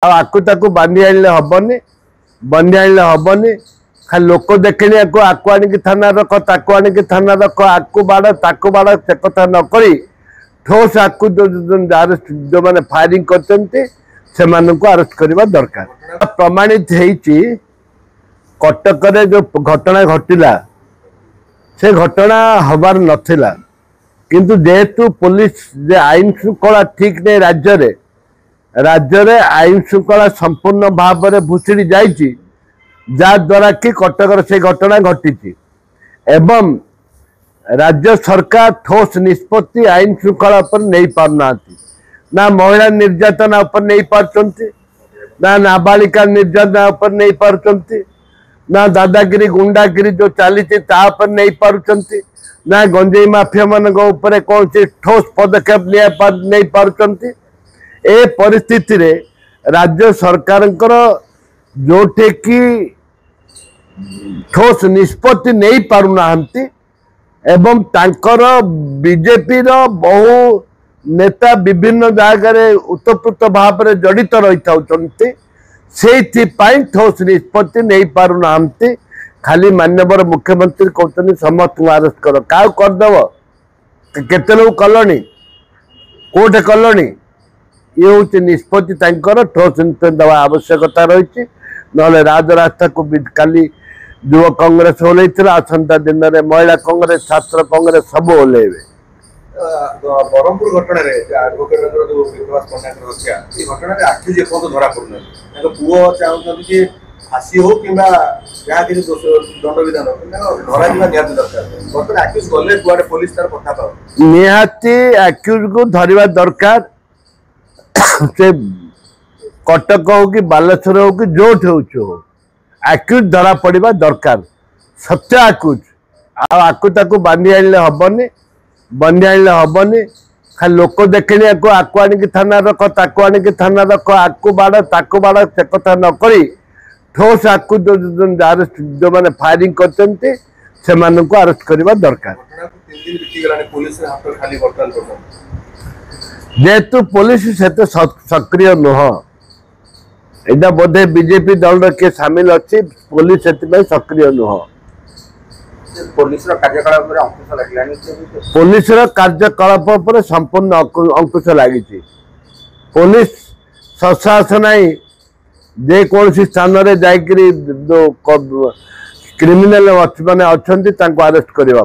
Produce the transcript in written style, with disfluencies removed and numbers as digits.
आकु ताकू बांधी आने हेनी हेनी खाली लोक देखनी आकु आनिक थाना रख ताकू आनिक थाना रख आकु बाड़ ताकू बाड़ से कथा नक ठोस आकु अरेस्ट जो मैंने फायरिंग कर अरेस्ट करने दरकार। प्रमाणित कटक जो घटना घटला से घटना हबार नथिला किंतु जेहेतु पुलिस जे आईन श्रृंखला ठीक नहीं राज्य रे आईन श्रृंखला संपूर्ण भाव में भुसुड़ी जाइए द्वारा कि कटक से घटना घटी एवं राज्य सरकार ठोस निष्पत्ति आईन श्रृंखला पर नहीं पारना ना महिला निर्यातना पर नहीं पार्टी ना नाबालिका निर्यातना पर नहीं पार्टी ना दादागिरी गुंडागिरी जो चली पर नहीं पार्टी ना गंजेई माफिया मान कौन ठोस पदक्षेप नहीं पार्टी। ए परिस्थिति रे राज्य सरकार जोठे कि ठोस निष्पत्ति नहीं पारुना एवं तांकर बीजेपी रो बहु नेता विभिन्न जगह उत्तप्रोत भाव में जड़ित रही से ठोस निष्पत्ति नहीं पारुना खाली माननीय मुख्यमंत्री कहते समस्त अरेस्ट कर क्या करदेव केते लोग कलनी कोठे कलनी ये हूँ निष्पत्ति ठोस निष्पत्ति देवा आवश्यकता रही ना राजरास्ता को काली युव कांग्रेस ओल्ला आसंता दिन में महिला कांग्रेस छात्र कांग्रेस सब ओल्लैबे। बरहमपुर घटना धरा पड़ना पुओ चाहते फांसी हो कि दंड विधान धरा दरकार पुलिस तार कथा पाओ निहाती एक्यूज को धरवा दरकार से कटक हो कि बालेश्वर हो कि जोठ हो एक्यूज धरा पड़ा दरकार सत्य एक्यूज आकु ताकू बांधी आने हेनी खाली लोक देखनी आकु आनिक थाना रख ताकू आनिक थाना रख आकु बाड़ ताकू बाड़ से कथा नक ठोस आकु अरेस्ट जो मैंने फायरिंग कर अरेस्ट करने दरकार। जेहेतु पुलिस से सक्रिय नुह यहाँ बोधे बीजेपी दल किए सामिल अच्छी पुलिस से सक्रिय नुह पुलिस कार्यकलाप पर संपूर्ण अंकुश लगी पुलिस प्रशासन जेकोसी स्थान में जाकरी क्रिमिनाल मैंने अच्छा अरेस्ट करने।